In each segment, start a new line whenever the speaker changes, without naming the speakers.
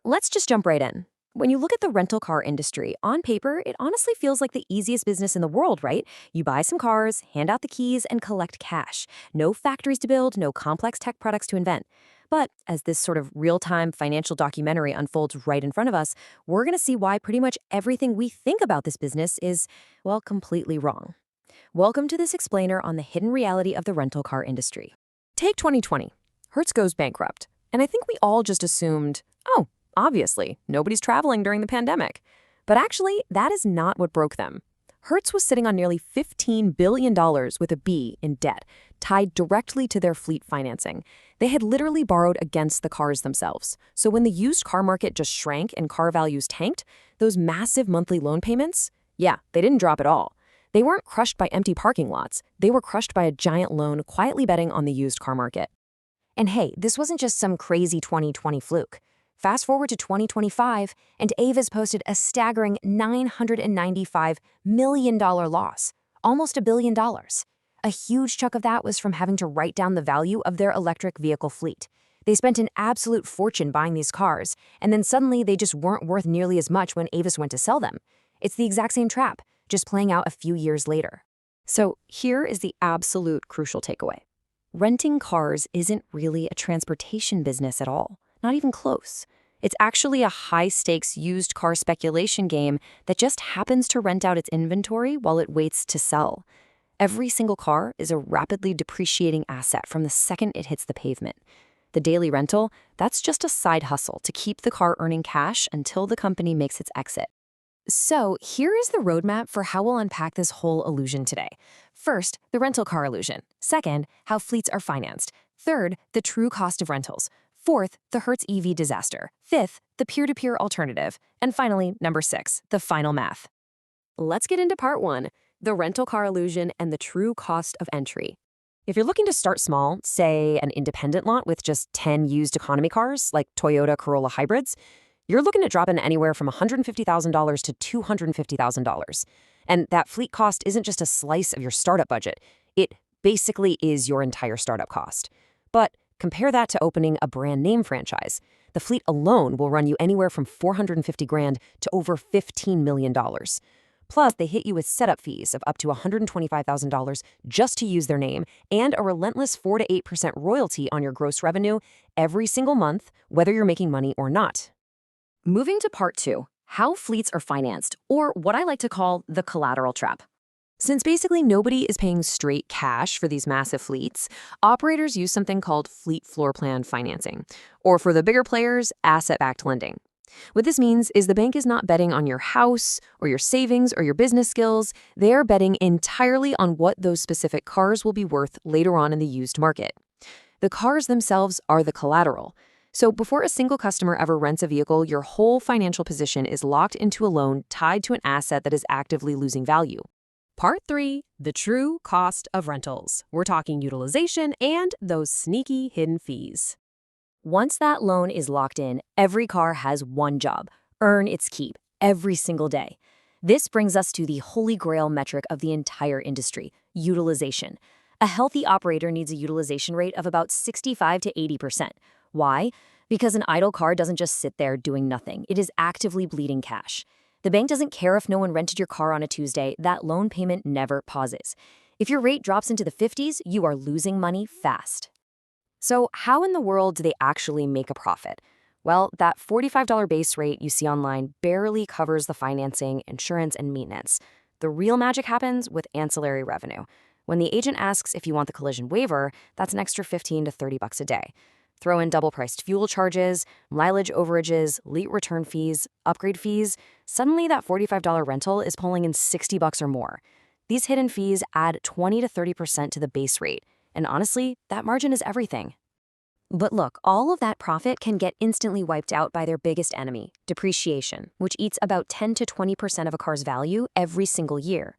Let's just jump right in. When you look at the rental car industry, on paper, it honestly feels like the easiest business in the world, right? You buy some cars, hand out the keys, and collect cash. No factories to build, no complex tech products to invent. But as this sort of real-time financial documentary unfolds right in front of us, we're going to see why pretty much everything we think about this business is, well, completely wrong. Welcome to this explainer on the hidden reality of the rental car industry. Take 2020. Hertz goes bankrupt. And I think we all just assumed, oh, obviously, nobody's traveling during the pandemic. But actually, that is not what broke them. Hertz was sitting on nearly $15 billion with a B in debt, tied directly to their fleet financing. They had literally borrowed against the cars themselves. So when the used car market just shrank and car values tanked, those massive monthly loan payments, yeah, they didn't drop at all. They weren't crushed by empty parking lots. They were crushed by a giant loan quietly betting on the used car market. And hey, this wasn't just some crazy 2020 fluke. Fast forward to 2025, and Avis posted a staggering $995 million loss, almost $1 billion. A huge chunk of that was from having to write down the value of their electric vehicle fleet. They spent an absolute fortune buying these cars, and then suddenly they just weren't worth nearly as much when Avis went to sell them. It's the exact same trap, just playing out a few years later. So here is the absolute crucial takeaway. Renting cars isn't really a transportation business at all. Not even close. It's actually a high-stakes used car speculation game that just happens to rent out its inventory while it waits to sell. Every single car is a rapidly depreciating asset from the second it hits the pavement. The daily rental, that's just a side hustle to keep the car earning cash until the company makes its exit. So here is the roadmap for how we'll unpack this whole illusion today. First, the rental car illusion. Second, how fleets are financed. Third, the true cost of rentals. Fourth, the Hertz EV disaster. Fifth, the peer-to-peer alternative. And finally, number 6, the final math. Let's get into part 1, the rental car illusion and the true cost of entry. If you're looking to start small, say an independent lot with just 10 used economy cars, like Toyota Corolla hybrids, you're looking at dropping anywhere from $150,000 to $250,000. And that fleet cost isn't just a slice of your startup budget. It basically is your entire startup cost. But compare that to opening a brand name franchise. The fleet alone will run you anywhere from $450,000 to over $15 million. Plus, they hit you with setup fees of up to $125,000 just to use their name and a relentless 4 to 8% royalty on your gross revenue every single month, whether you're making money or not. Moving to part 2, how fleets are financed, or what I like to call the collateral trap. Since basically nobody is paying straight cash for these massive fleets, operators use something called fleet floor plan financing, or for the bigger players, asset-backed lending. What this means is the bank is not betting on your house or your savings or your business skills. They're betting entirely on what those specific cars will be worth later on in the used market. The cars themselves are the collateral. So before a single customer ever rents a vehicle, your whole financial position is locked into a loan tied to an asset that is actively losing value. Part 3, the true cost of rentals. We're talking utilization and those sneaky hidden fees. Once that loan is locked in, every car has one job: earn its keep every single day. This brings us to the holy grail metric of the entire industry: utilization. A healthy operator needs a utilization rate of about 65 to 80%. Why? Because an idle car doesn't just sit there doing nothing. It is actively bleeding cash. The bank doesn't care if no one rented your car on a Tuesday. That loan payment never pauses. If your rate drops into the 50s, you are losing money fast. So how in the world do they actually make a profit? Well, that $45 base rate you see online barely covers the financing, insurance, and maintenance. The real magic happens with ancillary revenue. When the agent asks if you want the collision waiver, that's an extra $15 to $30 a day. Throw in double-priced fuel charges, mileage overages, late return fees, upgrade fees. Suddenly, that $45 rental is pulling in $60 or more. These hidden fees add 20 to 30% to the base rate. And honestly, that margin is everything. But look, all of that profit can get instantly wiped out by their biggest enemy, depreciation, which eats about 10 to 20% of a car's value every single year.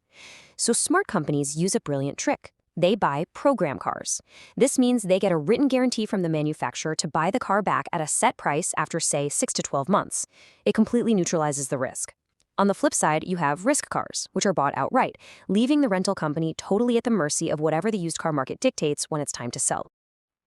So smart companies use a brilliant trick. They buy program cars. This means they get a written guarantee from the manufacturer to buy the car back at a set price after, say, 6 to 12 months. It completely neutralizes the risk. On the flip side, you have risk cars, which are bought outright, leaving the rental company totally at the mercy of whatever the used car market dictates when it's time to sell.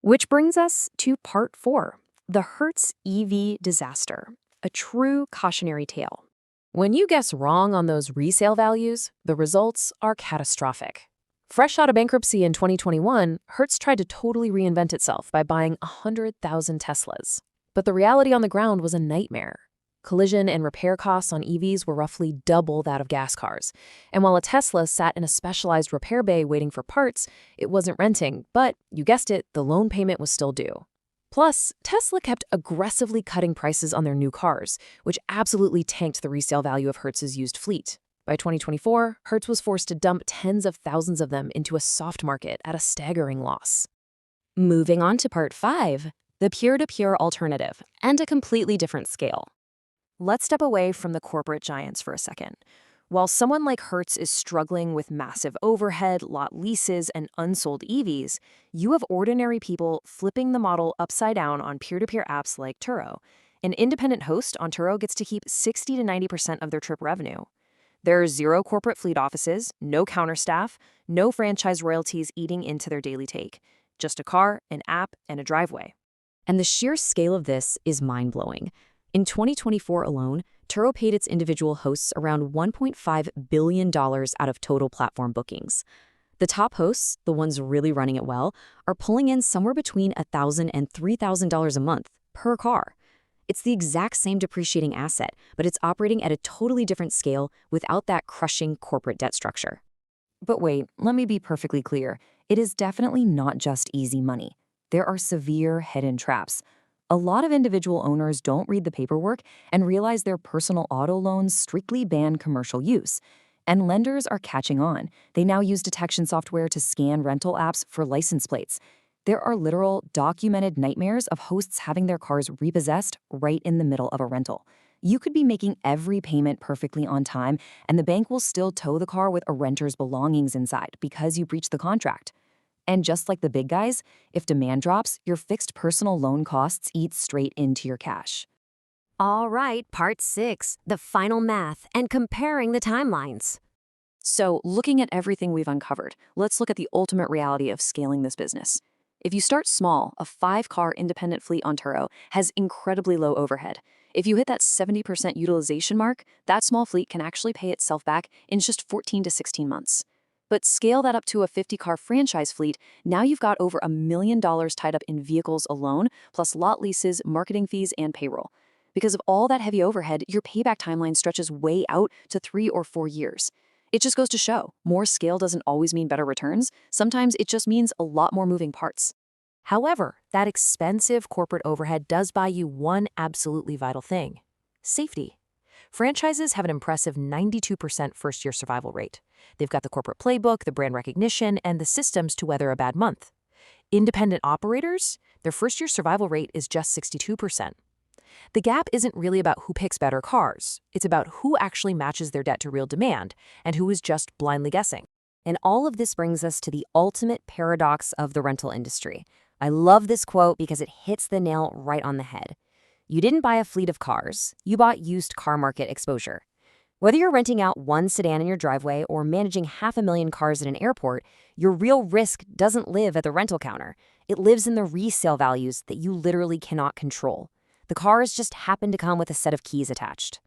Which brings us to part 4, the Hertz EV disaster. a true cautionary tale. When you guess wrong on those resale values, the results are catastrophic. Fresh out of bankruptcy in 2021, Hertz tried to totally reinvent itself by buying 100,000 Teslas. But the reality on the ground was a nightmare. Collision and repair costs on EVs were roughly double that of gas cars. And while a Tesla sat in a specialized repair bay waiting for parts, it wasn't renting, but, you guessed it, the loan payment was still due. Plus, Tesla kept aggressively cutting prices on their new cars, which absolutely tanked the resale value of Hertz's used fleet. By 2024, Hertz was forced to dump tens of thousands of them into a soft market at a staggering loss. Moving on to part 5, the peer-to-peer alternative, and a completely different scale. Let's step away from the corporate giants for a second. While someone like Hertz is struggling with massive overhead, lot leases, and unsold EVs, you have ordinary people flipping the model upside down on peer-to-peer apps like Turo. An independent host on Turo gets to keep 60 to 90% of their trip revenue. There are zero corporate fleet offices, no counterstaff, no franchise royalties eating into their daily take. Just a car, an app, and a driveway. And the sheer scale of this is mind-blowing. In 2024 alone, Turo paid its individual hosts around $1.5 billion out of total platform bookings. The top hosts, the ones really running it well, are pulling in somewhere between $1,000 and $3,000 a month per car. It's the exact same depreciating asset, but it's operating at a totally different scale without that crushing corporate debt structure. But wait, let me be perfectly clear. It is definitely not just easy money. There are severe hidden traps. A lot of individual owners don't read the paperwork and realize their personal auto loans strictly ban commercial use. And lenders are catching on. They now use detection software to scan rental apps for license plates. There are literal, documented nightmares of hosts having their cars repossessed right in the middle of a rental. You could be making every payment perfectly on time, and the bank will still tow the car with a renter's belongings inside because you breached the contract. And just like the big guys, if demand drops, your fixed personal loan costs eat straight into your cash. All right, part 6, the final math and comparing the timelines. So, looking at everything we've uncovered, let's look at the ultimate reality of scaling this business. If you start small, a 5-car independent fleet on Turo has incredibly low overhead. If you hit that 70% utilization mark, that small fleet can actually pay itself back in just 14 to 16 months. But scale that up to a 50-car franchise fleet, now you've got over $1 million tied up in vehicles alone, plus lot leases, marketing fees, and payroll. Because of all that heavy overhead, your payback timeline stretches way out to 3 or 4 years. It just goes to show, more scale doesn't always mean better returns. Sometimes it just means a lot more moving parts. However, that expensive corporate overhead does buy you one absolutely vital thing: safety. Franchises have an impressive 92% first-year survival rate. They've got the corporate playbook, the brand recognition, and the systems to weather a bad month. Independent operators, their first-year survival rate is just 62%. The gap isn't really about who picks better cars. It's about who actually matches their debt to real demand and who is just blindly guessing. And all of this brings us to the ultimate paradox of the rental industry. I love this quote because it hits the nail right on the head. You didn't buy a fleet of cars, you bought used car market exposure. Whether you're renting out one sedan in your driveway or managing 500,000 cars at an airport, your real risk doesn't live at the rental counter. It lives in the resale values that you literally cannot control. The cars just happen to come with a set of keys attached.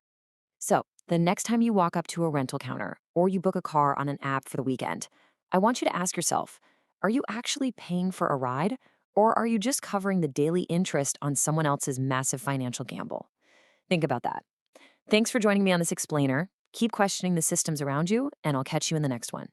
So, the next time you walk up to a rental counter or you book a car on an app for the weekend, I want you to ask yourself, are you actually paying for a ride, or are you just covering the daily interest on someone else's massive financial gamble? Think about that. Thanks for joining me on this explainer. Keep questioning the systems around you, and I'll catch you in the next one.